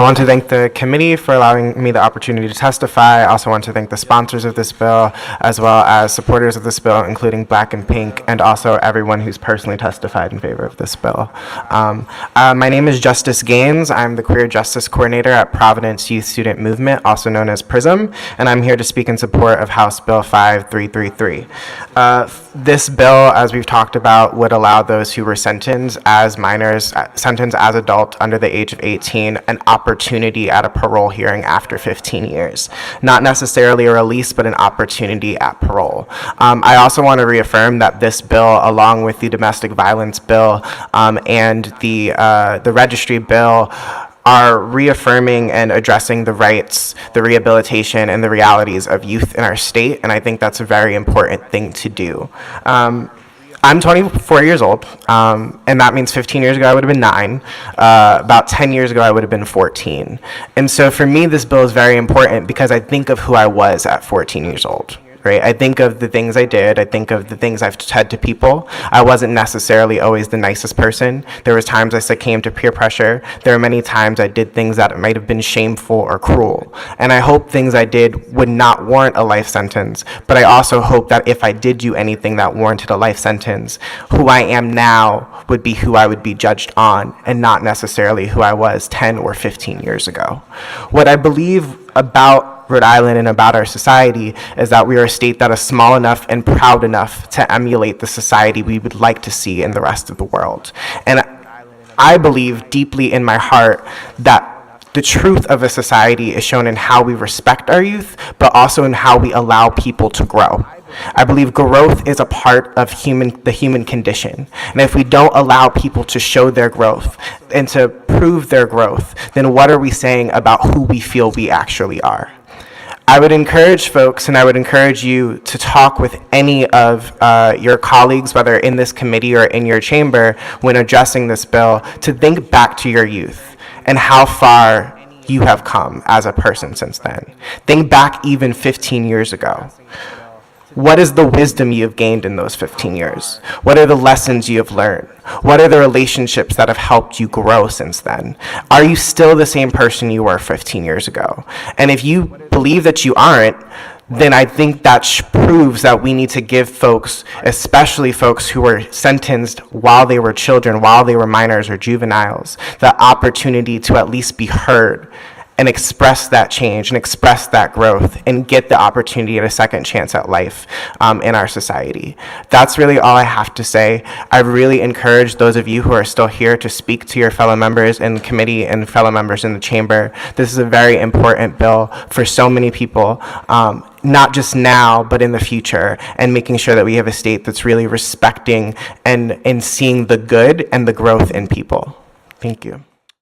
want to thank the committee for allowing me the opportunity to testify. I also want to thank the sponsors of this bill, as well as supporters of this bill, including Black and Pink, and also everyone who's personally testified in favor of this bill. My name is Justice Gaines. I'm the Queer Justice Coordinator at Providence Youth Student Movement, also known as PRISM, and I'm here to speak in support of House Bill 5333. This bill, as we've talked about, would allow those who were sentenced as minors, sentenced as adults under the age of 18, an opportunity at a parole hearing after 15 years. Not necessarily a release, but an opportunity at parole. I also want to reaffirm that this bill, along with the domestic violence bill and the registry bill, are reaffirming and addressing the rights, the rehabilitation, and the realities of youth in our state, and I think that's a very important thing to do. I'm 24 years old, and that means 15 years ago I would have been 9. About 10 years ago I would have been 14. And so for me, this bill is very important because I think of who I was at 14 years old. Right? I think of the things I did. I think of the things I've said to people. I wasn't necessarily always the nicest person. There was times I succumbed to peer pressure. There are many times I did things that might have been shameful or cruel. And I hope things I did would not warrant a life sentence. But I also hope that if I did do anything that warranted a life sentence, who I am now would be who I would be judged on, and not necessarily who I was 10 or 15 years ago. What I believe about Rhode Island and about our society is that we are a state that is small enough and proud enough to emulate the society we would like to see in the rest of the world. And I believe deeply in my heart that the truth of a society is shown in how we respect our youth, but also in how we allow people to grow. I believe growth is a part of the human condition. And if we don't allow people to show their growth and to prove their growth, then what are we saying about who we feel we actually are? I would encourage folks, and I would encourage you to talk with any of your colleagues, whether in this committee or in your chamber, when addressing this bill, to think back to your youth and how far you have come as a person since then. Think back even 15 years ago. What is the wisdom you have gained in those 15 years? What are the lessons you have learned? What are the relationships that have helped you grow since then? Are you still the same person you were 15 years ago? And if you believe that you aren't, then I think that proves that we need to give folks, especially folks who were sentenced while they were children, while they were minors or juveniles, the opportunity to at least be heard and express that change and express that growth and get the opportunity at a second chance at life in our society. That's really all I have to say. I really encourage those of you who are still here to speak to your fellow members in the committee and fellow members in the chamber. This is a very important bill for so many people, not just now, but in the future, and making sure that we have a state that's really respecting and seeing the good and the growth in people. Thank you.